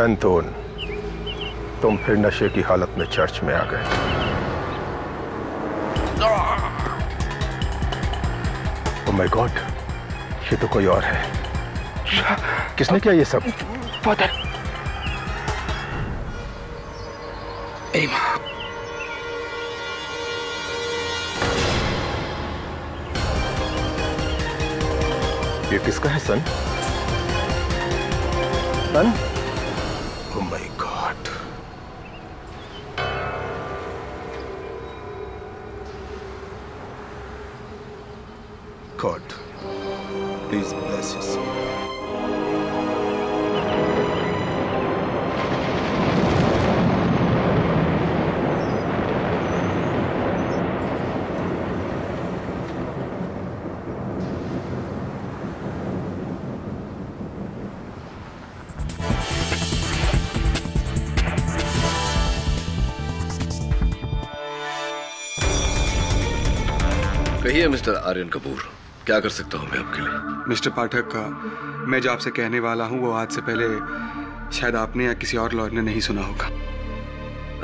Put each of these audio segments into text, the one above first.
Anton, तुम फिर नशे की हालत में चर्च में आ गए। ओह माय गॉड, ये तो कोई और है। किसने किया ये सब? फादर, एमा। ये किसका है सन? सन? Oh my God. God, please bless his soul. कहिए मिस्टर आर्यन कपूर, क्या कर सकता हूं मैं आपके लिए? मिस्टर पाठक का, मैं जो आपसे कहने वाला हूं वो आज से पहले शायद आपने या किसी और लॉयर ने नहीं सुना होगा।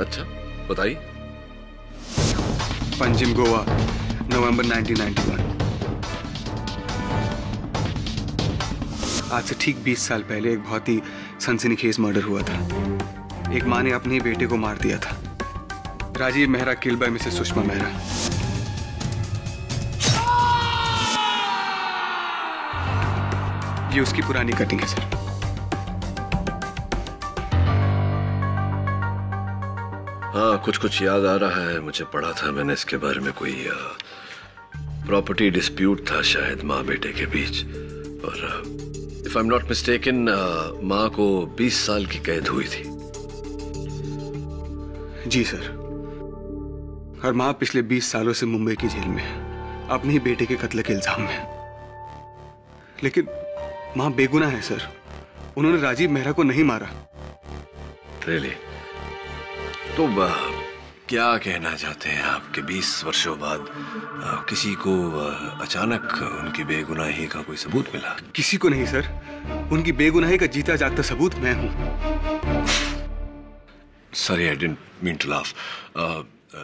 अच्छा, बताइए। पंजिम, गोवा, नवंबर 1991। आज से ठीक 20 साल पहले एक बहुत ही सनसनीखेज मर्डर हुआ था। एक मां ने अपने ही बेटे को मार दिया था। Rajiv Mehra killed by Mrs Sushma Mehra. ये उसकी पुरानी कटिंग है सर। हाँ, कुछ कुछ याद आ रहा है, मुझे पढ़ा था मैंने इसके बारे में। कोई प्रॉपर्टी डिस्प्यूट था शायद माँ बेटे के बीच, और if I am not mistaken माँ को 20 साल की कैद हुई थी। जी सर, और माँ पिछले 20 सालों से मुंबई की जेल में है, अपने ही बेटे के कत्ल के इल्जाम में। लेकिन मां बेगुनाह है सर, उन्होंने राजीव मेहरा को नहीं मारा। रियली? तो क्या कहना चाहते हैं आप कि 20 वर्षों बाद किसी को अचानक उनकी बेगुनाही का कोई सबूत मिला? किसी को नहीं सर, उनकी बेगुनाही का जीता जागता सबूत मैं हूं। Sorry, I didn't mean to laugh.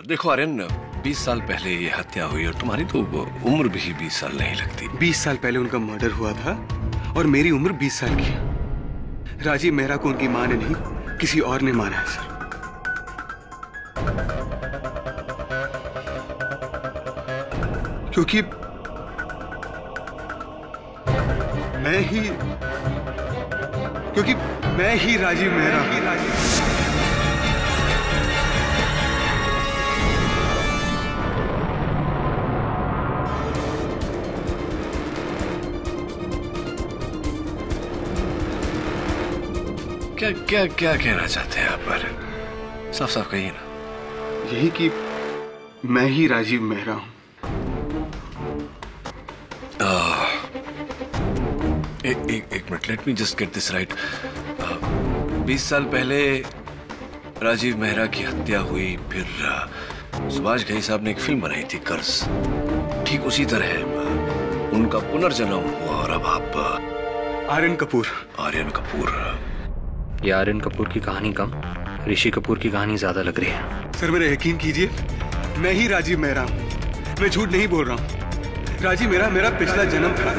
देखो आर्यन, 20 साल पहले ये हत्या हुई और तुम्हारी तो उम्र भी 20 साल नहीं लगती। 20 साल पहले उनका मर्डर हुआ था और मेरी उम्र 20 साल की है। राजीव मेहरा को उनकी मां ने नहीं, किसी और ने मारा है सर। क्योंकि मैं ही राजीव मेहरा हूं। क्या क्या कहना चाहते हैं आप? आर्यन, साफ साफ कहिए ना। यही कि मैं ही राजीव मेहरा हूं। एक minute, let me just get this right. 20 साल पहले राजीव मेहरा की हत्या हुई, फिर सुभाष घई साहब ने एक फिल्म बनाई थी कर्ज, ठीक उसी तरह उनका पुनर्जन्म हुआ और अब आप आर्यन कपूर। आर्यन कपूर। ये आर्यन कपूर की कहानी कम, ऋषि कपूर की कहानी ज्यादा लग रही है। सर मेरा यकीन कीजिए, मैं ही राजीव मेहरा हूं, मैं झूठ नहीं बोल रहा हूं। राजीव मेरा पिछला जन्म था।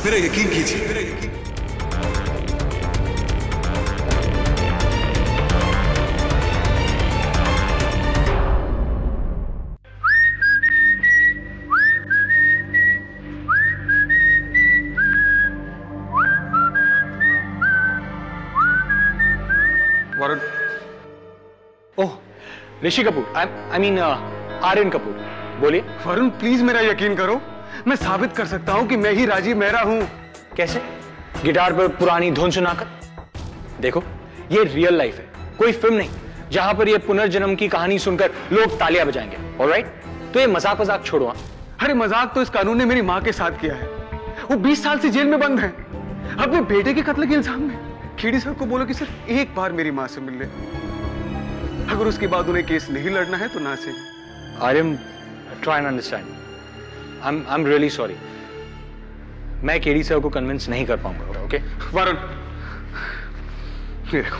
मेरा यकीन कीजिए, मेरा यकीन। Warrant, oh Rishi Kapoor, I mean Aryan Kapoor, बोलिए। वरुण प्लीज मेरा यकीन करो, मैं साबित कर सकता हूं कि मैं ही राजीव मेहरा हूं। कैसे? गिटार पर पुरानी धुन सुनाकर? देखो, ये रियल लाइफ है, कोई फिल्म नहीं जहां पर ये पुनर्जन्म की कहानी सुनकर लोग तालियां बजाएंगे। ऑलराइट? तो ये मजाक छोड़ो। अरे मजाक तो इस कानून ने मेरी माँ के साथ किया है। वो 20 साल से जेल में बंद है अपने बेटे के कत्ल के इल्जाम में। खेड़ी सर को बोलो कि सिर्फ एक बार मेरी माँ से मिल ले, अगर उसके बाद उन्हें केस नहीं लड़ना है तो ना से। Aryan, try and understand. I am really sorry. मैं केडी सर को कन्विंस नहीं कर पाऊंगा। ओके वरुण, देखो,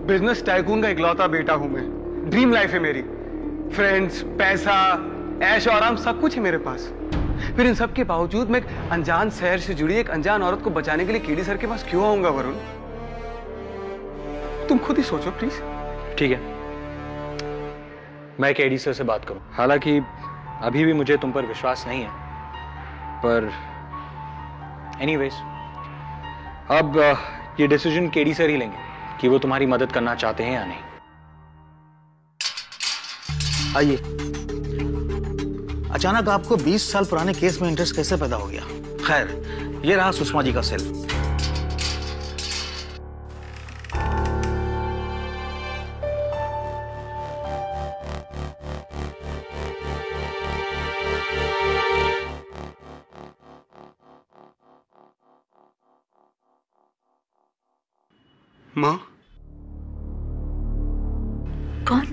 बिजनेस टाइकून का इकलौता बेटा हूं मैं। ड्रीम लाइफ है मेरी, फ्रेंड्स, पैसा, ऐश और आराम सब कुछ है मेरे पास। फिर इन सब के बावजूद मैं एक अनजान शहर से जुड़ी एक अनजान औरत को बचाने के लिए केडी सर के पास क्यों आऊंगा वरुण? तुम खुद ही सोचो प्लीज। ठीक है, मैं केडी सर से बात करूं। हालांकि अभी भी मुझे तुम पर विश्वास नहीं है, पर एनीवेज, अब ये डिसीजन केडी सर ही लेंगे कि वो तुम्हारी मदद करना चाहते हैं या नहीं। आइए, अचानक आपको 20 साल पुराने केस में इंटरेस्ट कैसे पैदा हो गया? खैर, ये रहा सुषमा जी का सेल। माँ? कौन?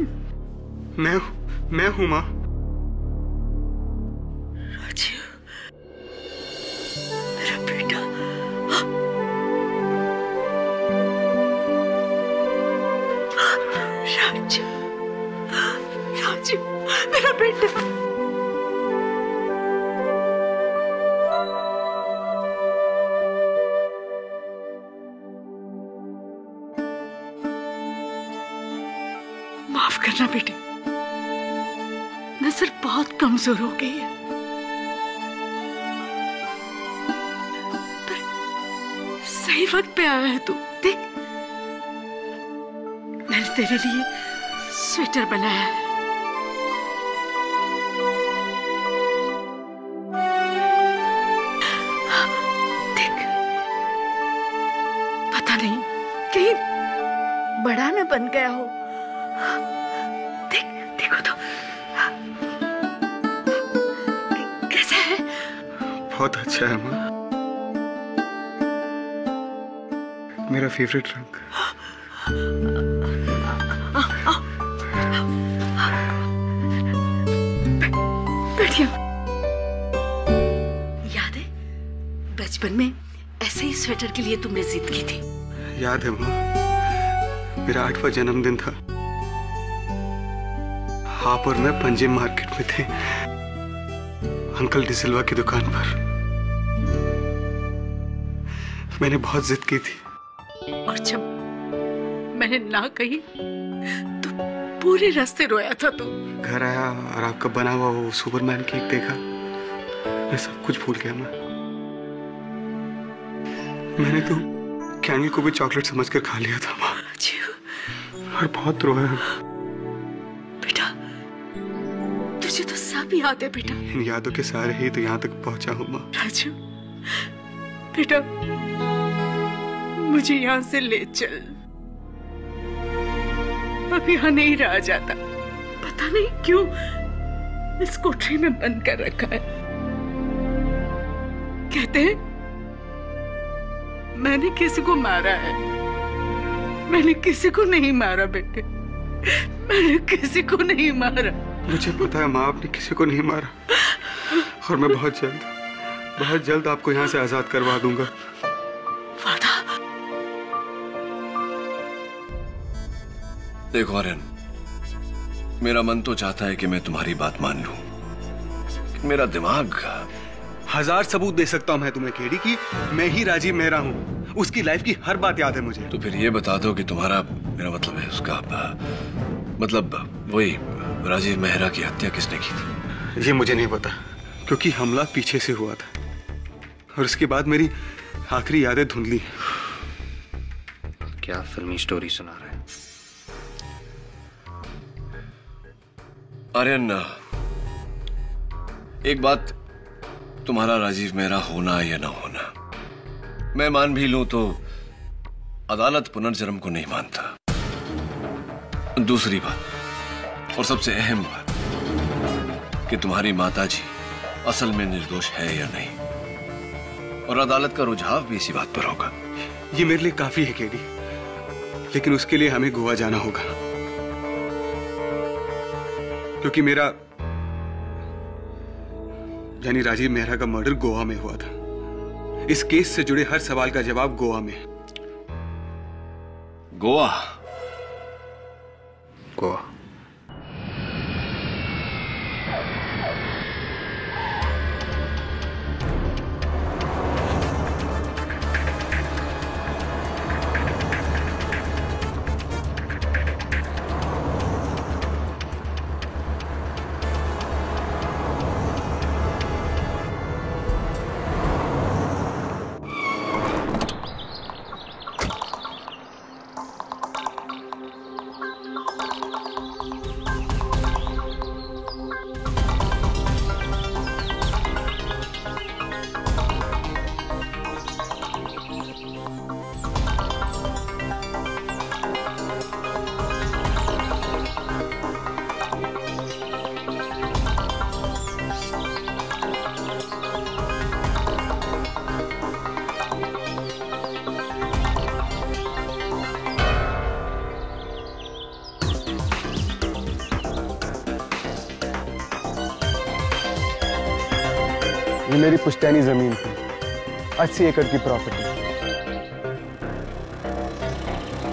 मैं हूं माँ। राजीव, मेरा बेटा। राजीव, मेरा बेटा। माफ करना बेटे, नजर बहुत कमजोर हो गई है, पर सही वक्त पे आया है तू। देख, मैंने तेरे लिए स्वेटर बनाया है। देख, पता नहीं कहीं बड़ा न बन गया हो। देखो तो कैसा है? बहुत अच्छा है माँ, मेरा फेवरेट रंग। बढ़िया। याद है बचपन में ऐसे ही स्वेटर के लिए तुमने जिद की थी? याद है माँ, मेरा 8वां जन्मदिन था। आप और मैं पंजिम मार्केट में थे, अंकल डिसिल्वा की दुकान पर। मैंने बहुत जिद की थी, और जब मैंने ना कही तो पूरे रास्ते रोया था तू। घर आया और आपका बना हुआ वो सुपरमैन केक देखा, मैं सब कुछ भूल गया। मैंने तो कैंडल को भी चॉकलेट समझकर खा लिया था माँ, और बहुत रोया। तुझे तो सब याद है बेटा। इन यादों के सहारे ही तो यहाँ तक पहुंचा हूँ माँ। राजू बेटा, मुझे यहाँ से ले चल। अब यहाँ नहीं रहा जाता, पता नहीं क्यों इस कोठरी में बंद कर रखा है। कहते हैं मैंने किसी को मारा है। मैंने किसी को नहीं मारा बेटे, मैंने किसी को नहीं मारा। मुझे पता है माँ, आपने किसी को नहीं मारा, और मैं बहुत जल्द आपको यहाँ से आजाद करवा दूंगा। वादा? देखो आर्यन, मेरा मन तो चाहता है कि मैं तुम्हारी बात मान लूं, मेरा दिमाग। 1000 सबूत दे सकता हूं मैं तुम्हें केडी की मैं ही राजीव मेहरा हूं। उसकी लाइफ की हर बात याद है मुझे। तो फिर ये बता दो कि तुम्हारा, मेरा मतलब है उसका, मतलब वही राजीव मेहरा की हत्या किसने की थी? ये मुझे नहीं पता, क्योंकि हमला पीछे से हुआ था और उसके बाद मेरी आखिरी यादें धुंधली। क्या फिल्मी स्टोरी सुना रहा है? आर्यन, एक बात, तुम्हारा राजीव मेहरा होना या ना होना मैं मान भी लूं तो अदालत पुनर्जन्म को नहीं मानता। दूसरी बात और सबसे अहम बात कि तुम्हारी माताजी असल में निर्दोष है या नहीं, और अदालत का रुझाव भी इसी बात पर होगा। ये मेरे लिए काफी है केडी, लेकिन उसके लिए हमें गोवा जाना होगा, क्योंकि मेरा यानी राजीव मेहरा का मर्डर गोवा में हुआ था। इस केस से जुड़े हर सवाल का जवाब गोवा में। गोवा? गोवा। ये मेरी पुश्तैनी जमीन थी, 80 एकड़ की प्रॉपर्टी,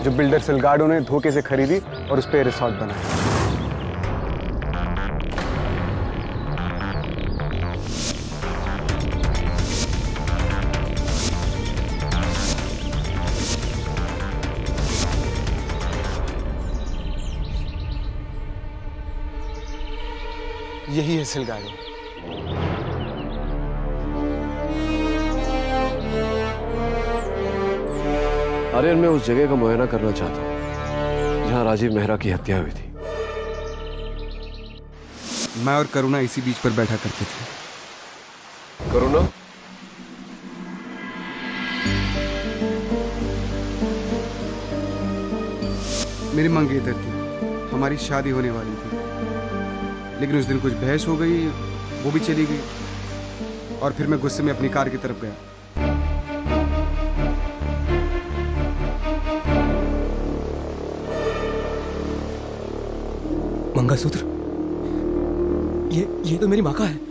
जो बिल्डर सिलगाडो ने धोखे से खरीदी और उस पर रिसोर्ट बनाया। यही है सिलगाडो। आर्यन, मैं उस जगह का मुआयना करना चाहता हूँ जहाँ राजीव मेहरा की हत्या हुई थी। मैं और करुणा इसी बीच पर बैठा करते थे। करुणा? मेरी मंगेतर थी, हमारी शादी होने वाली थी, लेकिन उस दिन कुछ बहस हो गई, वो भी चली गई, और फिर मैं गुस्से में अपनी कार की तरफ गया। मंगलसूत्र? ये तो मेरी माँ का है।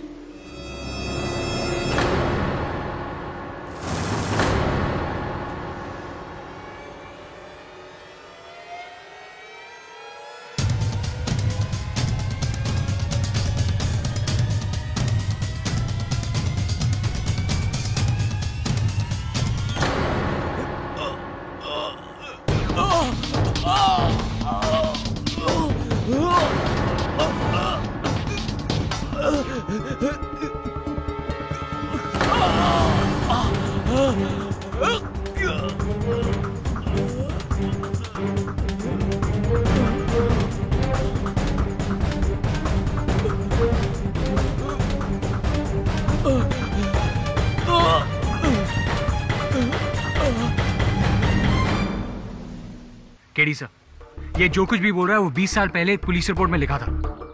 केडी सर, ये जो कुछ भी बोल रहा है वो 20 साल पहले एक पुलिस रिपोर्ट में लिखा था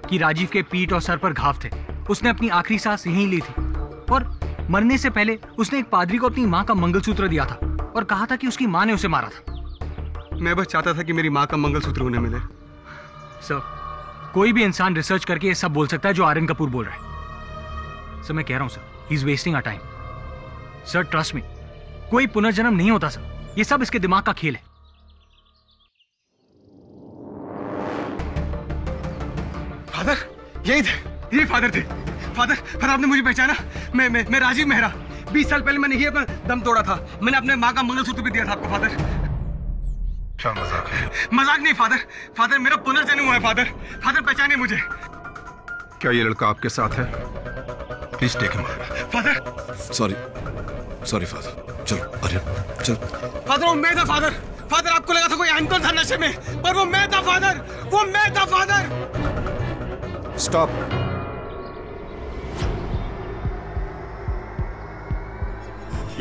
कि राजीव के पीठ और सर पर घाव थे। उसने अपनी आखिरी सांस यहीं ली थी और मरने से पहले उसने एक पादरी को अपनी माँ का मंगलसूत्र दिया था और कहा था कि उसकी माँ ने उसे मारा था। मैं बस चाहता था कि मेरी माँ का मंगलसूत्र उन्हें मिले। सर, कोई भी इंसान रिसर्च करके ये सब बोल सकता है जो आर्यन कपूर बोल रहा है। सर मैं कह रहा हूँ sir, he is wasting our time. Sir trust me, कोई पुनर्जन्म नहीं होता सर, ये सब इसके दिमाग का खेल है। फादर, यही थे, ये फादर थे। फादर आपने मुझे पहचाना? मैं राजीव मेहरा। 20 साल पहले मैंने ही अपना दम तोड़ा था। मैंने अपने माँ का मंगलसूत्र भी दिया था आपको फादर। क्या मजाक है? मजाक नहीं फादर मेरा पुनर्जन्म हुआ है फादर पहचाने मुझे। क्या ये लड़का आपके साथ है? Please take him. Father sorry father, चलो आर्यन चल। फादर मैं था फादर, आपको लगा था कोई अंकल था नशे में, पर वो मैं था फादर, वो मैं था फादर। स्टॉप।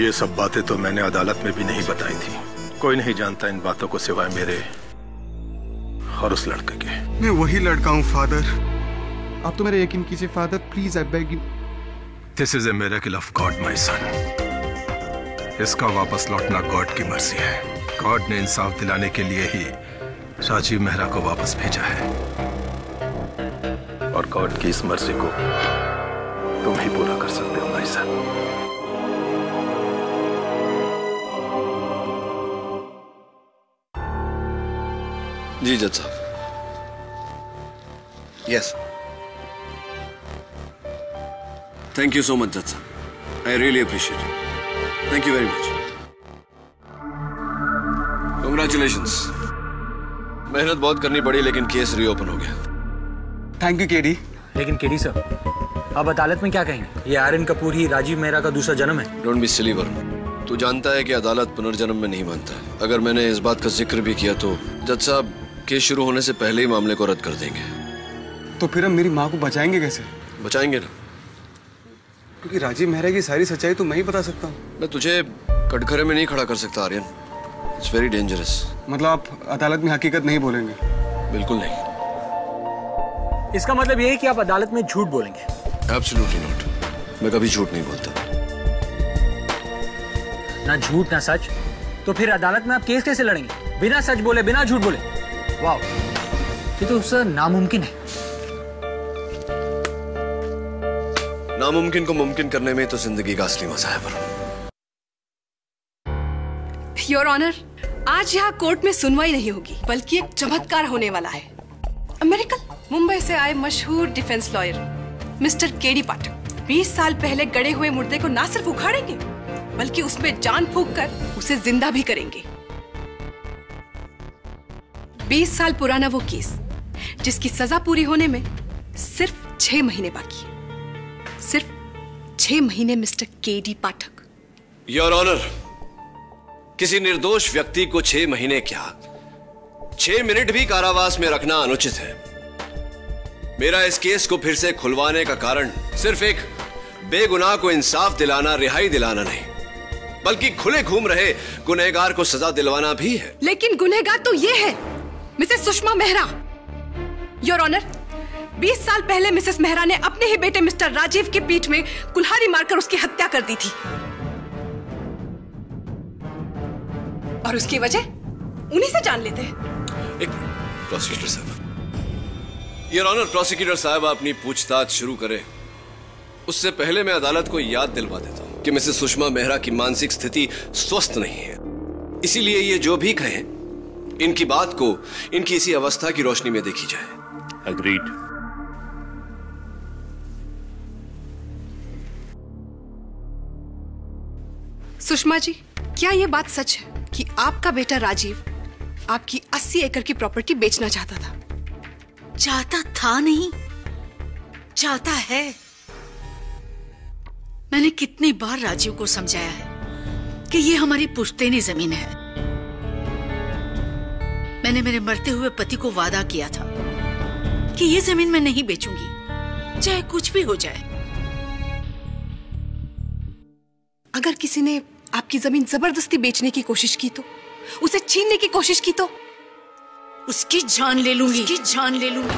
ये सब बातें तो मैंने अदालत में भी नहीं बताई थी। कोई नहीं जानता इन बातों को सिवाय मेरे और उस लड़के के। मैं वही लड़का हूँ फादर, आप तो मेरा यकीन कीजिए father, please I beg you. This is a miracle of God my son. इसका वापस लौटना गॉड की मर्जी है। गॉड ने इंसाफ दिलाने के लिए ही राजीव मेहरा को वापस भेजा है, और गॉड की इस मर्जी को तुम ही पूरा कर सकते हो भाई साहब। जी जज साहब। Yes, thank you so much जज साहब, I really appreciate it. Thank you very much. Congratulations. मेहनत बहुत करनी पड़ी लेकिन केस रीओपन हो गया। Thank you KD. लेकिन केडी सर, अब अदालत में क्या कहेंगे? ये आर्यन कपूर ही राजीव मेहरा का दूसरा जन्म है। डोंट बी सिली वरुण, तू जानता है कि अदालत पुनर्जन्म में नहीं मानता है। अगर मैंने इस बात का जिक्र भी किया तो जज साहब केस शुरू होने से पहले ही मामले को रद्द कर देंगे। तो फिर हम मेरी माँ को बचाएंगे कैसे? बचाएंगे ना, क्योंकि राजीव मेहरा की सारी सच्चाई तो मैं ही बता सकता हूँ। मैं तुझे कटघरे में नहीं खड़ा कर सकता आर्यन, इट्स वेरी डेंजरस। मतलब आप अदालत में हकीकत नहीं बोलेंगे? बिल्कुल नहीं। इसका मतलब ये है कि आप अदालत में झूठ बोलेंगे? एब्सोल्युटली नॉट, मैं कभी झूठ नहीं बोलता। ना झूठ ना सच, तो फिर अदालत में आप केस कैसे लड़ेंगे? बिना सच बोले, बिना झूठ बोले? वाह, ये तो सर नामुमकिन है। नामुमकिन को मुमकिन करने में तो जिंदगी का असली मजा है वरुण। योर ऑनर, आज यहाँ कोर्ट में सुनवाई नहीं होगी, बल्कि एक चमत्कार होने वाला है। अमेरिकन मुंबई से आए मशहूर डिफेंस लॉयर मिस्टर केडी पाठक 20 साल पहले गड़े हुए मुर्दे को ना सिर्फ उखाड़ेंगे, बल्कि उसमें जान फूंक कर उसे जिंदा भी करेंगे। 20 साल पुराना वो केस जिसकी सजा पूरी होने में सिर्फ 6 महीने बाकी है। सिर्फ 6 महीने mister KD Pathak. Your honour, किसी निर्दोष व्यक्ति को 6 महीने क्या 6 मिनट भी कारावास में रखना अनुचित है। मेरा इस केस को फिर से खुलवाने का कारण सिर्फ एक बेगुनाह को इंसाफ दिलाना, रिहाई दिलाना नहीं, बल्कि खुले घूम रहे गुनहगार को सजा दिलवाना भी है। लेकिन गुनहगार तो ये है Mrs Sushma Mehra. Your honour, 20 साल पहले मिसेस मेहरा ने अपने ही बेटे मिस्टर राजीव की पीठ में कुल्हाड़ी मारकर उसकी हत्या कर दी थी, और उसकी वजह उन्हीं से जान लेते हैं। एक प्रोसिक्यूटर साहब, योर ऑनर, प्रोसिक्यूटर साहब अपनी पूछताछ शुरू करें उससे पहले मैं अदालत को याद दिलवा देता हूं कि मिसेस सुषमा मेहरा की मानसिक स्थिति स्वस्थ नहीं है। इसीलिए ये जो भी कहें, इनकी बात को इनकी इसी अवस्था की रोशनी में देखी जाए। अग्रीड। सुषमा जी, क्या ये बात सच है कि आपका बेटा राजीव आपकी 80 एकड़ की प्रॉपर्टी बेचना चाहता था? चाहता था नहीं, चाहता है। मैंने कितनी बार राजीव को समझाया है कि ये हमारी पुश्तैनी जमीन है। मैंने मेरे मरते हुए पति को वादा किया था कि ये जमीन मैं नहीं बेचूंगी, चाहे कुछ भी हो जाए। अगर किसी ने आपकी जमीन जबरदस्ती बेचने की कोशिश की तो, उसे छीनने की कोशिश की तो? उसकी जान ले लूंगी, उसकी जान ले लूंगी।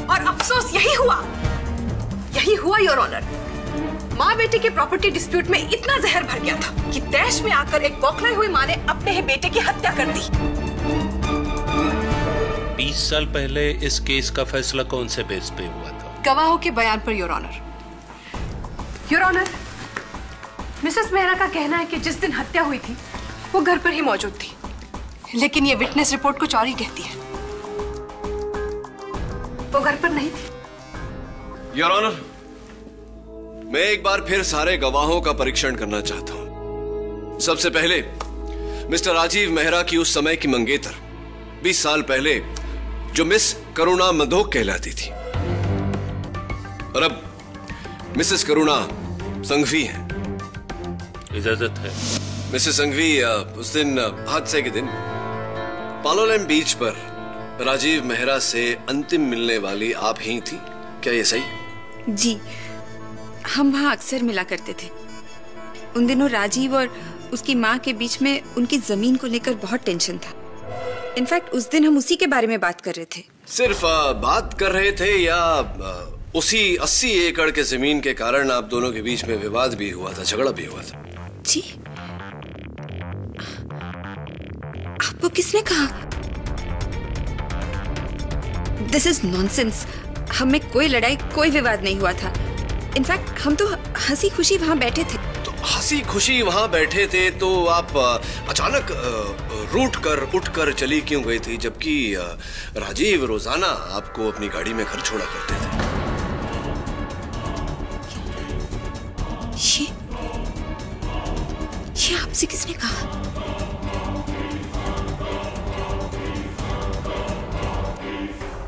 और अफसोस यही हुआ योर ऑनर। माँ बेटे के प्रॉपर्टी डिस्प्यूट में इतना जहर भर गया था कि तैश में आकर एक बौखलाए हुए माँ ने अपने ही बेटे की हत्या कर दी। 20 साल पहले इस केस का फैसला कौन से बेस पे हुआ था? गवाहों के बयान पर your honour. Your honour, Mrs Mehra का कहना है कि जिस दिन हत्या हुई थी वो घर पर ही मौजूद थी, लेकिन ये विटनेस रिपोर्ट कुछ और ही कहती है। वो घर पर नहीं थी। योर ऑनर, मैं एक बार फिर सारे गवाहों का परीक्षण करना चाहता हूं। सबसे पहले मिस्टर राजीव मेहरा की उस समय की मंगेतर 20 साल पहले जो मिस करुणा मधोक कहलाती थी, और अब मिसेस करुणा संघवी हैं। इजाजत है। मिसेस संघवी, उस दिन हादसे के दिन पालोलेम बीच पर राजीव मेहरा से अंतिम मिलने वाली आप ही थी, क्या ये सही? जी, हम वहाँ अक्सर मिला करते थे। उन दिनों राजीव और उसकी माँ के बीच में उनकी जमीन को लेकर बहुत टेंशन था। इनफैक्ट उस दिन हम उसी के बारे में बात कर रहे थे। सिर्फ बात कर रहे थे या उसी 80 एकड़ के जमीन के कारण आप दोनों के बीच में विवाद भी हुआ था, झगड़ा भी हुआ था? जी, आपको किसने कहा? This is nonsense. हमें कोई लड़ाई, कोई विवाद नहीं हुआ था। इनफैक्ट हम तो हंसी खुशी वहां बैठे थे। तो हंसी खुशी वहां बैठे थे तो आप अचानक उठ कर चली क्यों गई थी, जबकि राजीव रोजाना आपको अपनी गाड़ी में घर छोड़ा करते थे? ये आपसे किसने कहा?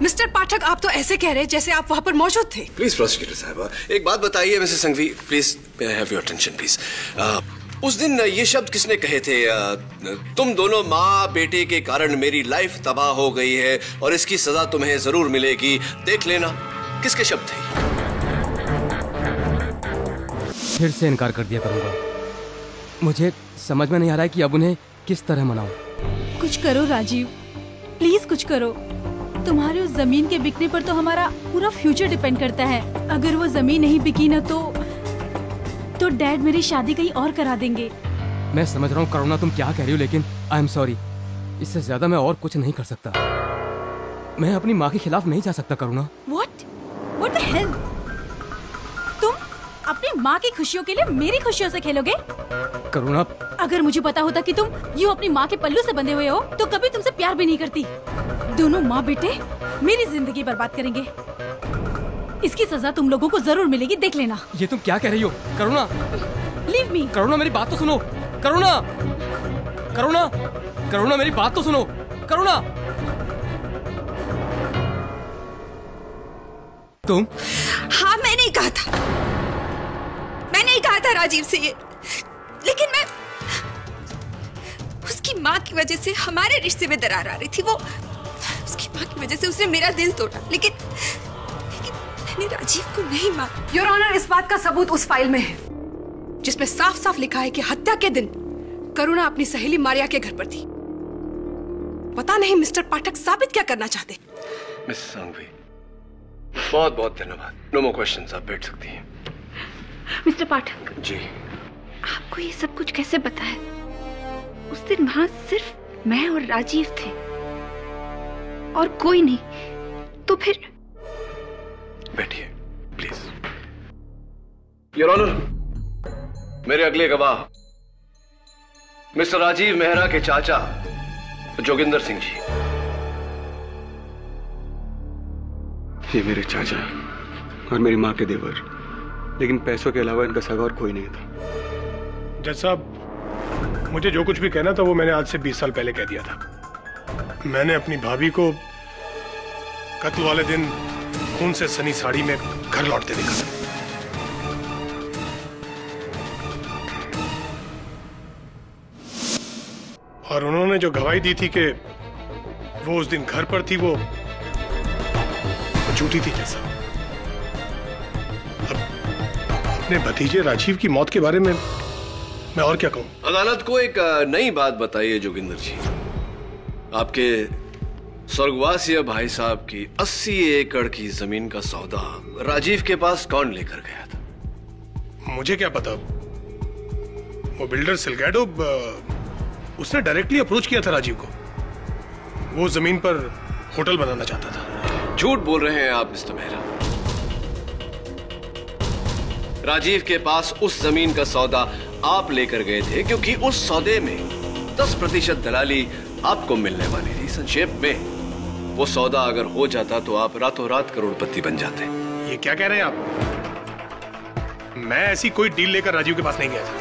मिस्टर पाठक, आप तो ऐसे कह रहे हैं जैसे आप वहां पर मौजूद थे। प्लीज प्रोसिक्यूटर साहब, एक बात बताइए Mrs Sanghvi, please may I have your attention please. उस दिन ये शब्द किसने कहे थे, तुम दोनों माँ बेटे के कारण मेरी लाइफ तबाह हो गई है और इसकी सजा तुम्हें जरूर मिलेगी, देख लेना? किसके शब्द थे? फिर से इनकार कर दिया करूंगा। मुझे समझ में नहीं आ रहा है कि अब उन्हें किस तरह मनाऊं। कुछ करो राजीव, प्लीज कुछ करो। तुम्हारी उस जमीन के बिकने पर तो हमारा पूरा फ्यूचर डिपेंड करता है। अगर वो जमीन नहीं बिकी ना तो डैड मेरी शादी कहीं और करा देंगे। मैं समझ रहा हूँ करुणा तुम क्या कह रही हो, लेकिन आई एम सॉरी, इससे ज्यादा मैं और कुछ नहीं कर सकता। मैं अपनी माँ के खिलाफ नहीं जा सकता करुणा। What the hell? तुम अपनी माँ की खुशियों के लिए मेरी खुशियों से खेलोगे? करुणा, अगर मुझे पता होता कि तुम यूं अपनी माँ के पल्लू से बंधे हुए हो तो कभी तुमसे प्यार भी नहीं करती। दोनों माँ बेटे मेरी जिंदगी बर्बाद करेंगे। इसकी सजा तुम लोगों को जरूर मिलेगी, देख लेना। ये तुम क्या कह रही हो करुणा? Leave me. करुणा मेरी बात तो सुनो। करुणा, करुणा, करुणा मेरी बात तो सुनो। करुणा, तुम? हाँ, मैंने ही कहा था, मैंने ही कहा था राजीव से ये, लेकिन मैं उसकी माँ की वजह से हमारे रिश्ते में दरार आ रही थी। वो उसकी माँ की वजह से उसने मेरा दिल तोड़ा, लेकिन मैंने राजीव को नहीं मारा। योर ऑनर, इस बात का सबूत उस फाइल में है जिसमें साफ साफ लिखा है कि हत्या के दिन करुणा अपनी सहेली मारिया के घर पर थी। पता नहीं मिस्टर पाठक साबित क्या करना चाहते। मिस संघवी, बहुत बहुत धन्यवाद। नो मोर क्वेश्चंस, आप बैठ सकती हैं। मिस्टर पाठक जी, आपको ये सब कुछ कैसे पता है? उस दिन वहां सिर्फ मैं और राजीव थे और कोई नहीं, तो फिर? बैठिए प्लीज। योर ऑनर, मेरे अगले गवाह मिस्टर राजीव मेहरा के चाचा जोगिंदर सिंह जी। ये मेरे चाचा और मेरी माँ के देवर, लेकिन पैसों के अलावा इनका सगा और कोई नहीं था। जज साहब, मुझे जो कुछ भी कहना था वो मैंने आज से 20 साल पहले कह दिया था। मैंने अपनी भाभी को कत्ल वाले दिन खून से सनी साड़ी में घर लौटते देखा था। और उन्होंने जो गवाही दी थी कि वो उस दिन घर पर थी, वो झूठी थी। जैसा अब अपने भतीजे राजीव की मौत के बारे में मैं और क्या कहूं? अदालत को एक नई बात बताइए जोगिंदर जी। आपके स्वर्गवासी भाई साहब की 80 एकड़ की जमीन का सौदा राजीव के पास कौन लेकर गया था? मुझे क्या पता। वो बिल्डर सिलगैडो, उसने डायरेक्टली अप्रोच किया था राजीव को। वो जमीन पर होटल बनाना चाहता था। झूठ बोल रहे हैं आप मिस्टर मेहरा। राजीव के पास उस जमीन का सौदा आप लेकर गए थे क्योंकि उस सौदे में 10% दलाली आपको मिलने वाली थी। संक्षेप में वो सौदा अगर हो जाता तो आप रातों रात करोड़पति बन जाते। ये क्या कह रहे हैं आप? मैं ऐसी कोई डील लेकर राजीव के पास नहीं गया था।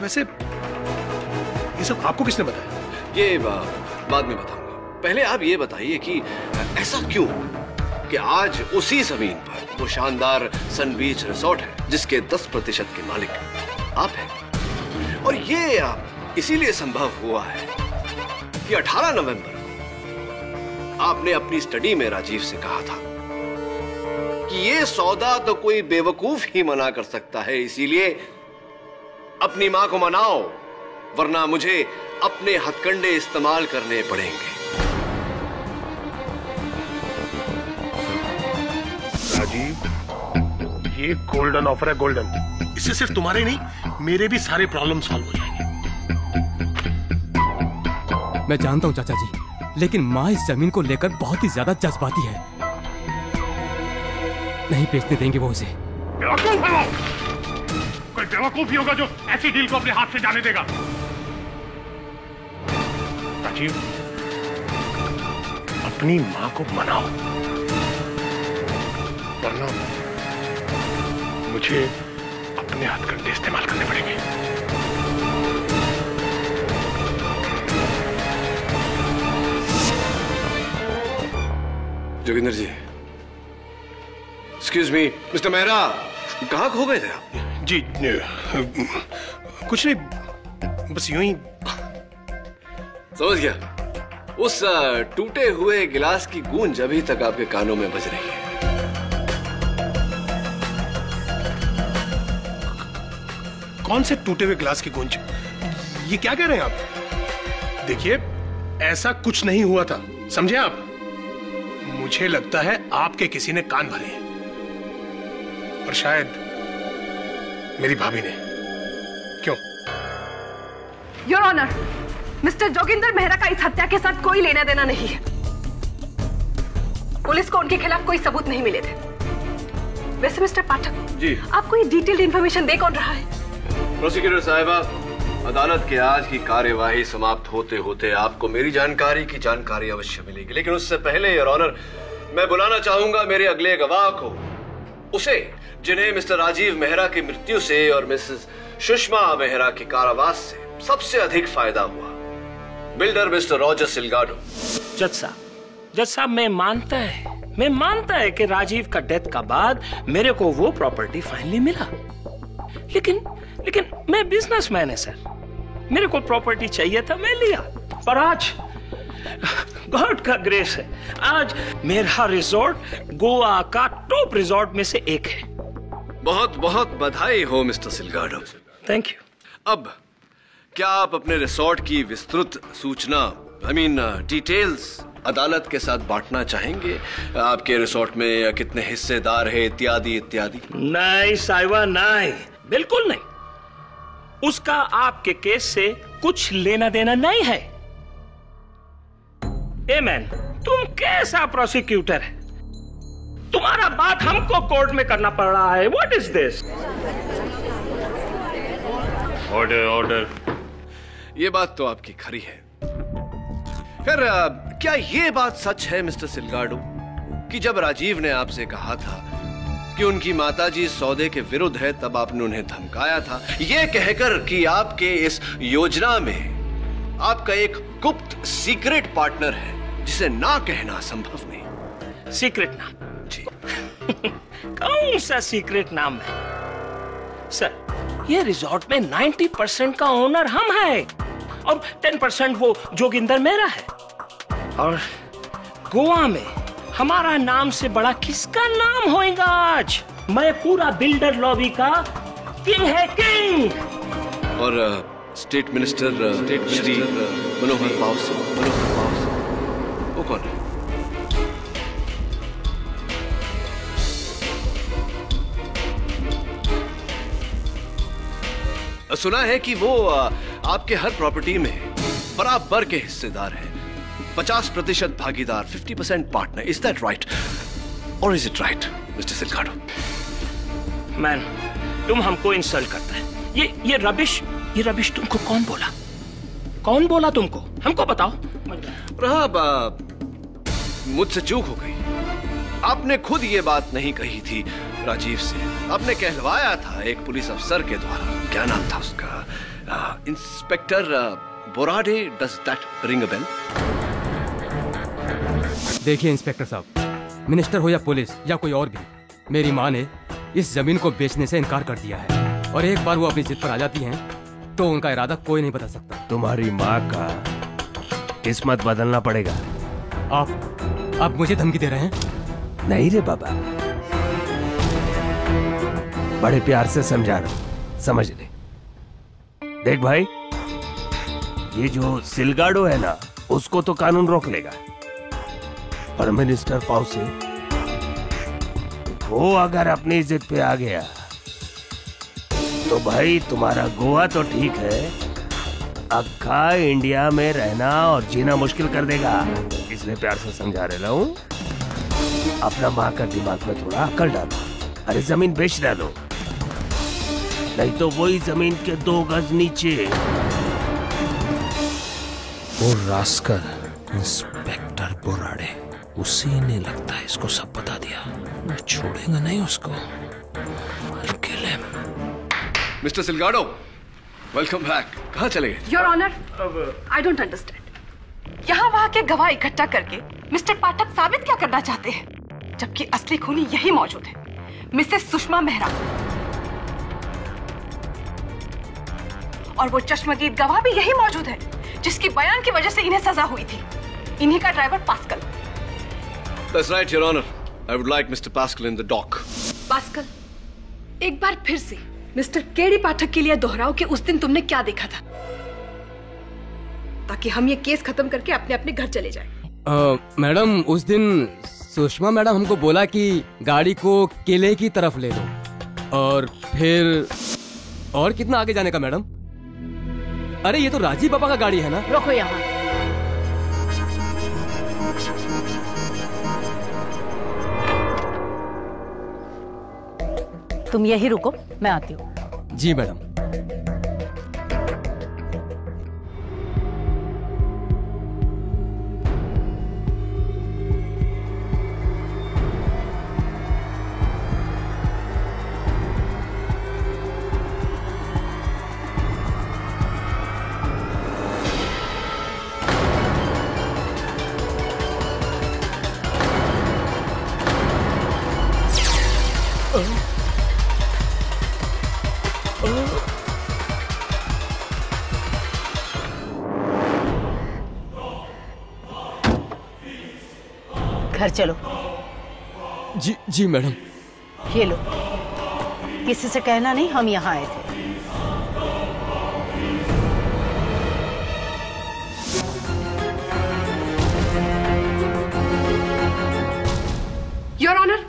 वैसे ये सब आपको किसने बताया? ये बाद में बताऊंगा। पहले आप ये बताइए कि ऐसा क्यों कि आज उसी जमीन पर वो शानदार सन बीच रिसोर्ट है जिसके 10% के मालिक आप हैं। और ये इसीलिए संभव हुआ है कि 18 नवंबर को आपने अपनी स्टडी में राजीव से कहा था कि ये सौदा तो कोई बेवकूफ ही मना कर सकता है, इसीलिए अपनी मां को मनाओ, वरना मुझे अपने हथकंडे इस्तेमाल करने पड़ेंगे। राजीव, ये गोल्डन ऑफर है, गोल्डन। इससे सिर्फ तुम्हारे नहीं, मेरे भी सारे प्रॉब्लम सॉल्व हो जाएंगे। मैं जानता हूं चाचा जी, लेकिन माँ इस जमीन को लेकर बहुत ही ज्यादा जज्बाती है। नहीं बेचने देंगे वो उसे। बेवकूफ है वो। कोई बेवकूफ ही होगा जो ऐसी डील को अपने हाथ से जाने देगा। राजीव, अपनी मां को मनाओ, वरना मुझे अपने हथकंडे इस्तेमाल करने पड़ेंगे। जोगिंदर जी, एक्सक्यूज मी, मिस्टर मेहरा, कहाँ खो गए थे आप? जी कुछ नहीं, बस यूं ही। समझ गया। उस टूटे हुए गिलास की गूंज अभी तक आपके कानों में बज रही है। कौन से टूटे हुए गिलास की गूंज? ये क्या कह रहे हैं आप? देखिए, ऐसा कुछ नहीं हुआ था, समझे आप? मुझे लगता है आपके किसी ने कान भरे हैं, और शायद मेरी भाभी ने। क्यों? Your honour, mister Joginder Mehra का इस हत्या के साथ कोई लेना देना नहीं है। पुलिस को उनके खिलाफ कोई सबूत नहीं मिले थे। वैसे मिस्टर पाठक जी, आपको ये डिटेल्ड इंफॉर्मेशन दे कौन रहा है? प्रोसिक्यूटर साहिबा, अदालत के आज की कार्यवाही समाप्त होते होते आपको मेरी जानकारी अवश्य मिलेगी, लेकिन उससे पहले योर ऑनर, मैं बुलाना चाहूंगा मेरे अगले गवाह को, उसे जिन्हें मिस्टर राजीव मेहरा की मृत्यु से और मिसेस सुषमा मेहरा के कारावास से सबसे अधिक फायदा हुआ, बिल्डर मिस्टर रॉजर सिलगाडो। जज साहब, मैं मानता है कि राजीव का डेथ का बाद मेरे को वो प्रॉपर्टी फाइनली मिला, लेकिन मैं बिजनेसमैन है सर, मेरे को प्रॉपर्टी चाहिए था, मैं लिया। पर आज गॉड का ग्रेस है, आज मेरा रिजॉर्ट गोवा का टॉप रिजॉर्ट में से एक है। बहुत बहुत बधाई हो मिस्टर सिलगाडो। Thank you. अब क्या आप अपने रिसोर्ट की विस्तृत सूचना, डिटेल्स अदालत के साथ बांटना चाहेंगे? आपके रिसोर्ट में कितने हिस्सेदार हैं, इत्यादि इत्यादि? नहीं साहिबा, नहीं, बिल्कुल नहीं। उसका आपके केस से कुछ लेना देना नहीं है। ए मैन, तुम कैसा प्रोसिक्यूटर है? तुम्हारा बात हमको कोर्ट में करना पड़ रहा है। What is this? ऑर्डर। ये बात तो आपकी खरी है। फिर क्या ये बात सच है मिस्टर सिलगाडो कि जब राजीव ने आपसे कहा था कि उनकी माताजी सौदे के विरुद्ध है, तब आपने उन्हें धमकाया था, ये कहकर कि आपके इस योजना में आपका एक गुप्त सीक्रेट पार्टनर है जिसे ना कहना संभव नहीं? सीक्रेट नाम? जी। कौन सा सीक्रेट नाम है सर? ये रिजॉर्ट में 90% का ओनर हम हैं और 10% वो जोगिंदर मेहरा है। और गोवा में हमारा नाम से बड़ा किसका नाम होएगा आज? मैं पूरा बिल्डर लॉबी का किंग है, किंग। और स्टेट मिनिस्टर श्री मनोहर पाउसे, वो कौन है? सुना है कि वो आपके हर प्रॉपर्टी में बराबर के हिस्सेदार हैं, 50% भागीदार, 50% पार्टनर। इज दैट राइट और is it right mister Salgado? Man, तुम हमको इंसल्ट करता है। ये रबिश तुमको कौन बोला तुमको? हमको बताओ। मुझसे चूक हो गई। आपने खुद ये बात नहीं कही थी राजीव से, आपने कहलवाया था एक पुलिस अफसर के द्वारा। क्या नाम था उसका? Inspector Borade. Does that ring a bell? देखिए इंस्पेक्टर साहब, मिनिस्टर हो या पुलिस या कोई और भी, मेरी माँ ने इस जमीन को बेचने से इनकार कर दिया है। और एक बार वो अपनी जिद पर आ जाती हैं तो उनका इरादा कोई नहीं बदल सकता। तुम्हारी माँ का किस्मत बदलना पड़ेगा। आप मुझे धमकी दे रहे हैं? नहीं रे बाबा, बड़े प्यार से समझा रहा हूं, समझ ले। देख भाई, ये जो सिलगाडो है ना, उसको तो कानून रोक लेगा, पर मिनिस्टर पाउसे वो अगर अपनी जिद पे आ गया तो भाई तुम्हारा गोवा तो ठीक है, अक्खा इंडिया में रहना और जीना मुश्किल कर देगा। इसलिए प्यार से समझा रहा हूं, अपना माँ का दिमाग में थोड़ा अकल डालो। अरे जमीन बेच डालो, नहीं तो वही जमीन के 2 गज नीचे। वो रास्कल इंस्पेक्टर बोराड़े, उसी ने लगता है इसको सब बता दिया। मैं छोड़ेगा नहीं उसको। Mister Salgado, welcome back. कहाँ चले गए? Your honour, I don't understand. यहाँ वहाँ के गवाह इकट्ठा करके मिस्टर पाठक साबित क्या करना चाहते हैं, जबकि असली खूनी यही मौजूद है, मिसेस सुषमा मेहरा। और वो चश्मदीद गवाह भी यही मौजूद है, जिसकी बयान की वजह से इन्हें सजा हुई थी, इन्हीं का driver pascal. That's right, Your Honor. I would like Mr. Pascal in the dock. Pascal, एक बार फिर से मिस्टर केडी पाठक के लिए दोहराओ कि उस दिन तुमने क्या देखा था, ताकि हम ये केस खत्म करके अपने अपने घर चले जाएं। मैडम, उस दिन सुषमा मैडम हमको बोला कि गाड़ी को किले की तरफ ले लो, और फिर और कितना आगे जाने का मैडम? अरे ये तो राजीव पापा का गाड़ी है ना। रोको यहाँ। तुम यही रुको, मैं आती हूँ। जी मैडम। घर चलो। जी जी मैडम। ये लो, किसी से कहना नहीं हम यहाँ आए थे। योर ऑनर,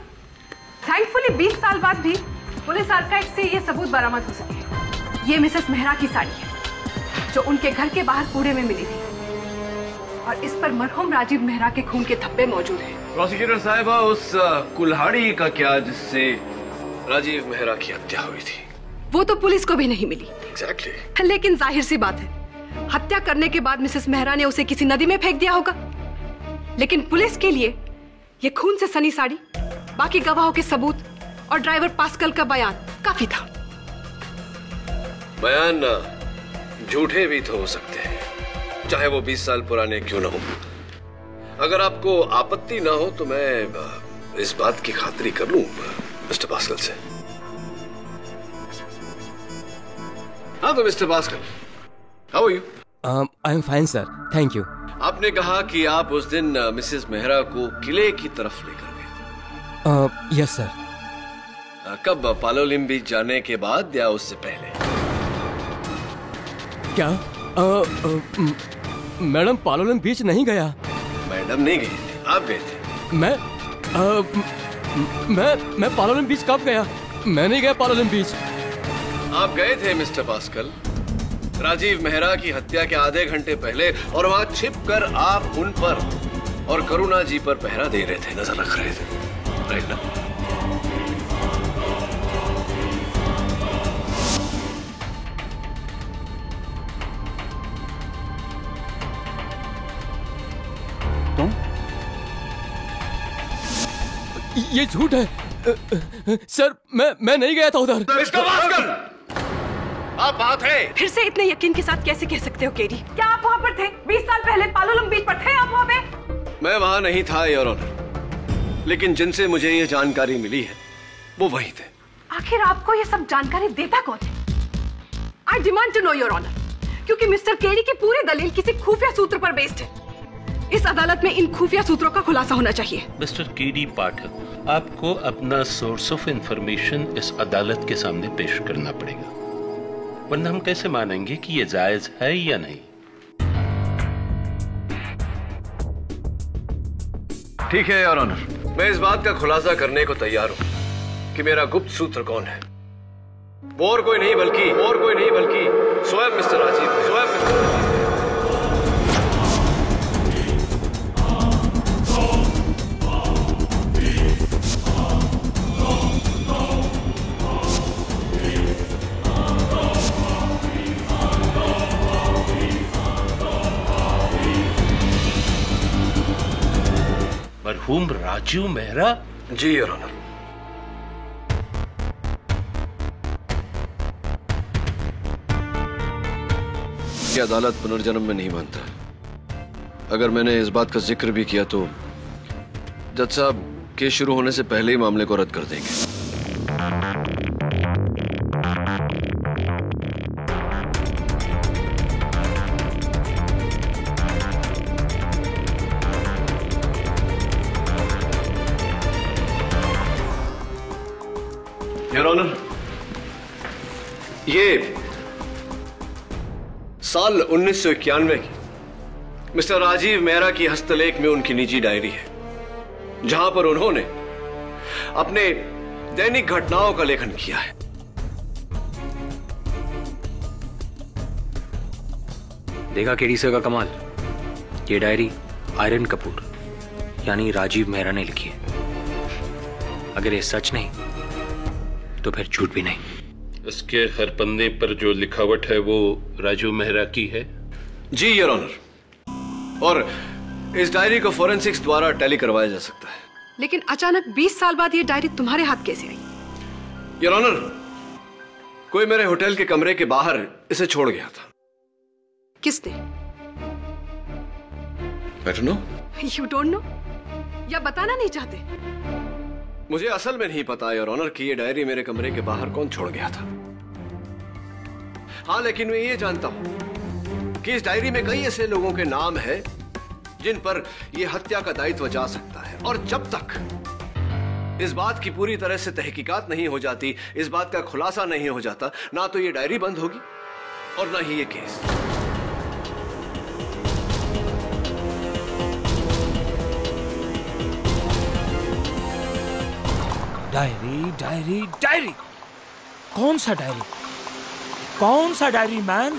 थैंकफुली 20 साल बाद भी पुलिस आर्काइव से ये सबूत बरामद हो सके। ये मिसेस मेहरा की साड़ी है, जो उनके घर के बाहर कूड़े में मिली थी, और इस पर मरहूम राजीव मेहरा के खून के धब्बे मौजूद हैं। प्रोसिक्यूटर साहिबा, उस कुल्हाड़ी का क्या जिससे राजीव मेहरा की हत्या हुई थी? वो तो पुलिस को भी नहीं मिली। Exactly. लेकिन जाहिर सी बात है, हत्या करने के बाद मिसेस मेहरा ने उसे किसी नदी में फेंक दिया होगा। लेकिन पुलिस के लिए ये खून से सनी साड़ी, बाकी गवाहों के सबूत और ड्राइवर पास्कल का बयान काफी था। बयान झूठे भी तो हो सकते हैं, चाहे वो 20 साल पुराने क्यों ना हो। अगर आपको आपत्ति ना हो तो मैं इस बात की खातिरी कर लूं मिस्टर पास्कल से। हाँ तो mister Pascal, how are you? I am fine sir, thank you. आपने कहा कि आप उस दिन मिसेस मेहरा को किले की तरफ लेकर गए। Yes sir. कब? पालोलिम बीच जाने के बाद या उससे पहले? क्या? मैडम, पालोलिम बीच नहीं गया। मैडम नहीं गई थी, आप गए थे। मैं पालोलिम बीच कब गया? मैं नहीं गया पालोलिम बीच। आप गए थे मिस्टर पास्कल, राजीव मेहरा की हत्या के आधे घंटे पहले, और वहां छिपकर आप उन पर और करुणा जी पर पहरा दे रहे थे, नजर रख रहे थे, राइट ना? ये झूठ है सर, मैं नहीं गया था उधर। मिस्टर पास्कल, आप वहां थे? फिर से इतने यकीन के साथ कैसे कह सकते हो केडी? क्या आप वहाँ पर थे? 20 साल पहले पालोलिम बीच पर थे आप वहाँ पे? मैं वहां नहीं था योर ऑनर, लेकिन जिनसे मुझे ये जानकारी मिली है वो वही थे। आखिर आपको ये सब जानकारी देता कौन है? I demand to know your honour, क्योंकि मिस्टर केडी की पूरी दलील किसी खुफिया सूत्र पर बेस्ड है। इस अदालत में इन खुफिया सूत्रों का खुलासा होना चाहिए। मिस्टर केडी पाठक, आपको अपना सोर्स ऑफ इंफॉर्मेशन इस अदालत के सामने पेश करना पड़ेगा, वरना हम कैसे मानेंगे कि ये जायज है या नहीं। ठीक है योर ऑनर, मैं इस बात का खुलासा करने को तैयार हूं कि मेरा गुप्त सूत्र कौन है। वो और कोई नहीं बल्कि स्वयं मिस्टर राजीव, स्वयं मिस्टर राजीव। मरहूम राजीव मेहरा? जी योर ऑनर। ये अदालत पुनर्जन्म में नहीं मानता। अगर मैंने इस बात का जिक्र भी किया तो जज साहब केस शुरू होने से पहले ही मामले को रद्द कर देंगे। योर ऑनर, ये साल 1991 की मिस्टर राजीव मेहरा की हस्तलेख में उनकी निजी डायरी है, जहां पर उन्होंने अपने दैनिक घटनाओं का लेखन किया है। देखा केडी सर का कमाल। ये डायरी आयरन कपूर यानी राजीव मेहरा ने लिखी है। अगर ये सच नहीं तो फिर झूठ भी नहीं। इसके हर पन्ने पर जो लिखावट है वो राजीव मेहरा की है? जी योर ऑनर, और इस डायरी को फोरेंसिक्स द्वारा टैली करवाया जा सकता है। लेकिन अचानक 20 साल बाद ये डायरी तुम्हारे हाथ कैसे आई? योर ऑनर, कोई मेरे होटल के कमरे के बाहर इसे छोड़ गया था। किसने? I don't know। You don't know? या बताना नहीं चाहते? मुझे असल में नहीं पता योर ऑनर कि ये डायरी मेरे कमरे के बाहर कौन छोड़ गया था। हाँ, लेकिन मैं ये जानता हूं कि इस डायरी में कई ऐसे लोगों के नाम हैं जिन पर यह हत्या का दायित्व जा सकता है, और जब तक इस बात की पूरी तरह से तहकीकात नहीं हो जाती, इस बात का खुलासा नहीं हो जाता, ना तो ये डायरी बंद होगी और ना ही ये केस। डायरी डायरी डायरी, कौन सा डायरी? कौन सा डायरी मैन?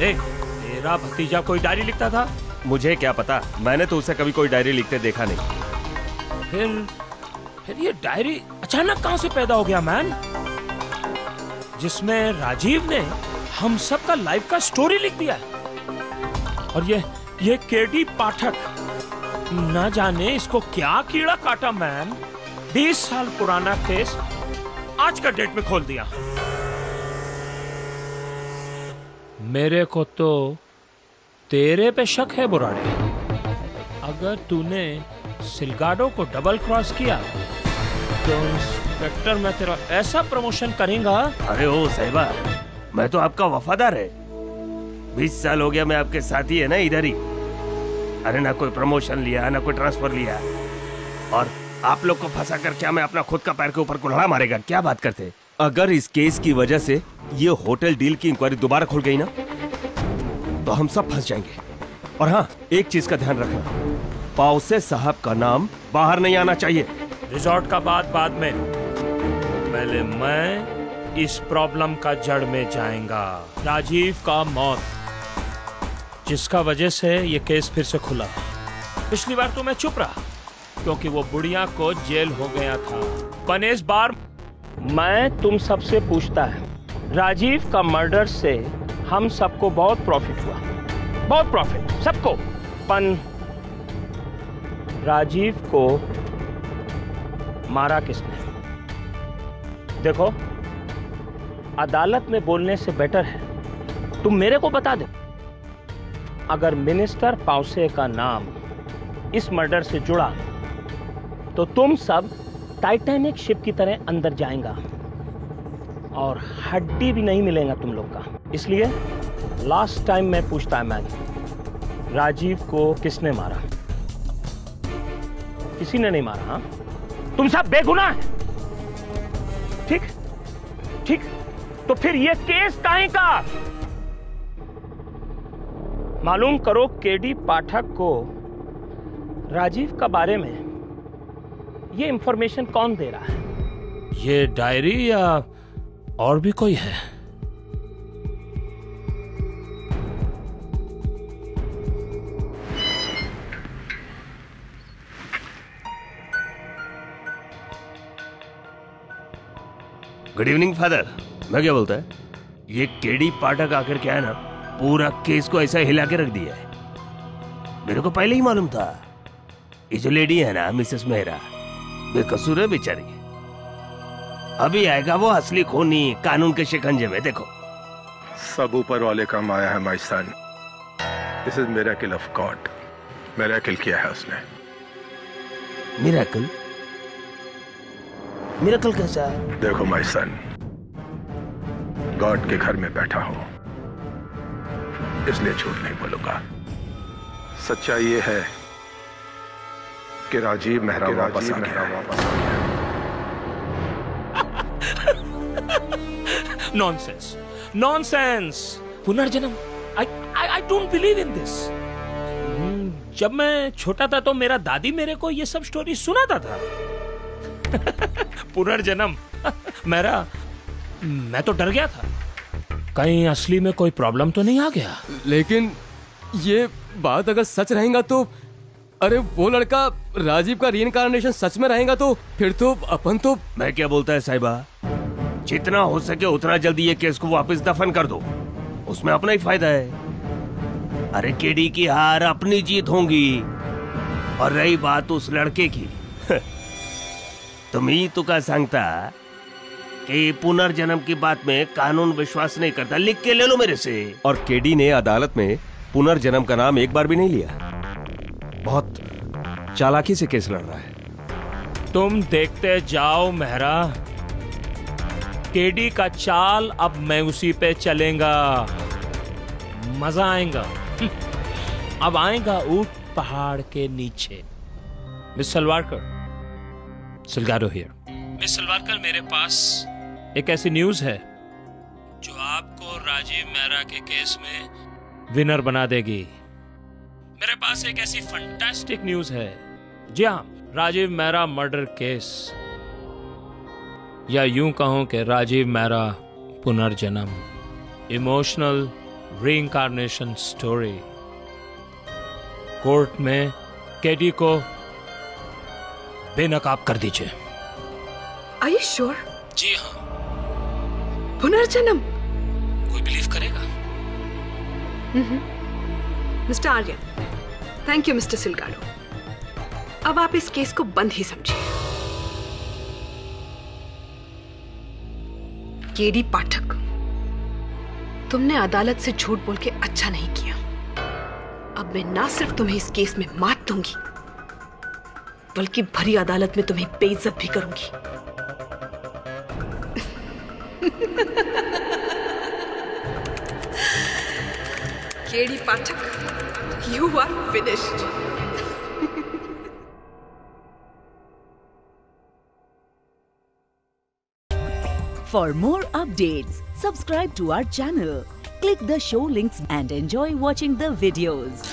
तेरा भतीजा कोई डायरी लिखता था? मुझे क्या पता, मैंने तो उसे कभी कोई डायरी लिखते देखा नहीं। फिर ये डायरी अचानक कहां से पैदा हो गया मैन, जिसमें राजीव ने हम सब का लाइफ का स्टोरी लिख दिया? और ये केडी पाठक ना जाने इसको क्या कीड़ा काटा मैन। 20 साल पुराना केस आज का डेट में खोल दिया। मेरे को तो तेरे पे शक है बुराड़े। अगर तूने सिलगाडो को डबल क्रॉस किया तो इंस्पेक्टर मैं तेरा ऐसा प्रमोशन करेगा। अरे ओ साहिबा, मैं तो आपका वफादार है। 20 साल हो गया मैं आपके साथ ही है ना इधर ही। अरे ना कोई प्रमोशन लिया ना कोई ट्रांसफर लिया, और आप लोग को फंसा कर क्या मैं अपना खुद का पैर के ऊपर कुल्हाड़ा मारेगा? क्या बात करते? अगर इस केस की वजह से ये होटल डील की इंक्वायरी दोबारा खुल गई ना तो हम सब फंस जाएंगे। और हाँ, एक चीज का ध्यान रखना, पाउसे साहब का नाम बाहर नहीं आना चाहिए। रिजॉर्ट का बात बाद में, पहले मैं इस प्रॉब्लम का जड़ में जाएगा। राजीव का मौत, जिसका वजह से ये केस फिर से खुला। पिछली बार तो मैं चुप रहा क्योंकि वो बुढ़िया को जेल हो गया था, पर इस बार मैं तुम सबसे पूछता है, राजीव का मर्डर से हम सबको बहुत प्रॉफिट हुआ, बहुत प्रॉफिट सबको, पर राजीव को मारा किसने? देखो, अदालत में बोलने से बेटर है तुम मेरे को बता दो। अगर मिनिस्टर पाउसे का नाम इस मर्डर से जुड़ा तो तुम सब टाइटैनिक शिप की तरह अंदर जाएगा, और हड्डी भी नहीं मिलेगा तुम लोग का। इसलिए लास्ट टाइम मैं पूछता है मैन, राजीव को किसने मारा? किसी ने नहीं मारा। हाँ, तुम सब बेगुनाह हैं। ठीक ठीक, तो फिर ये केस काहे का? मालूम करो केडी पाठक को राजीव का बारे में ये इंफॉर्मेशन कौन दे रहा है? ये डायरी या और भी कोई है? Good evening father. मैं क्या बोलता है, ये केडी पाठक आकर क्या है ना, पूरा केस को ऐसा हिला के रख दिया है। मेरे को पहले ही मालूम था ये जो लेडी है ना मिसेस मेहरा, बेकसूर है बेचारी। अभी आएगा वो असली खूनी कानून के शिकंजे में। देखो सब ऊपर वाले का माया है my son. This is miracle of God. Miracle किया है उसने। मिरेकल? मिरेकल कैसा? देखो माय सन, गॉड के घर में बैठा हूं इसलिए झूठ नहीं बोलूंगा। सच्चाई ये है कि राजीव मेहरा वापस आ गया। Nonsense, nonsense. पुनर्जन्म? I don't believe in this. जब मैं छोटा था तो मेरा दादी मेरे को ये सब स्टोरी सुनाता था। पुनर्जन्म? मैं तो डर गया था, कहीं असली में कोई प्रॉब्लम तो नहीं आ गया। लेकिन ये बात अगर सच रहेगा तो, अरे वो लड़का राजीव का रीइंकार्नेशन सच में रहेगा तो फिर तो अपन तो। मैं क्या बोलता है साहिबा, जितना हो सके उतना जल्दी ये केस को वापस दफन कर दो, उसमें अपना ही फायदा है। अरे केडी की हार अपनी जीत होंगी। और रही बात उस लड़के की, तुम ही तो का सांगता कि पुनर्जन्म की बात में कानून विश्वास नहीं करता। लिख के ले लो मेरे से। और केडी ने अदालत में पुनर्जन्म का नाम एक बार भी नहीं लिया। बहुत चालाकी से केस लड़ रहा है। तुम देखते जाओ मेहरा, केडी का चाल अब मैं उसी पे चलेगा। मजा आएगा। अब आएगा ऊंट पहाड़ के नीचे। Miss Salvarkar, Salgado here. Miss Salvarkar, मेरे पास एक ऐसी न्यूज है जो आपको राजीव मेहरा के केस में विनर बना देगी। मेरे पास एक ऐसी फंटास्टिक न्यूज है। जी हाँ, राजीव मेहरा मर्डर केस, या यूं कहूं कि राजीव मेहरा पुनर्जन्म, इमोशनल रीइंकार्नेशन स्टोरी। कोर्ट में केडी को बेनकाब कर दीजिए। Are you sure? जी हाँ। पुनर्जन्म? कोई बिलीव करेगा? Mister Aryan, thank you mister Salgado. अब आप इस केस को बंद ही समझिए। केडी पाठक, तुमने अदालत से झूठ बोल के अच्छा नहीं किया। अब मैं ना सिर्फ तुम्हें इस केस में मात दूंगी, बल्कि भरी अदालत में तुम्हें बेइज्जत भी करूंगी। KD Pathak, you are finished. For more updates, subscribe to our channel, click the show links and enjoy watching the videos.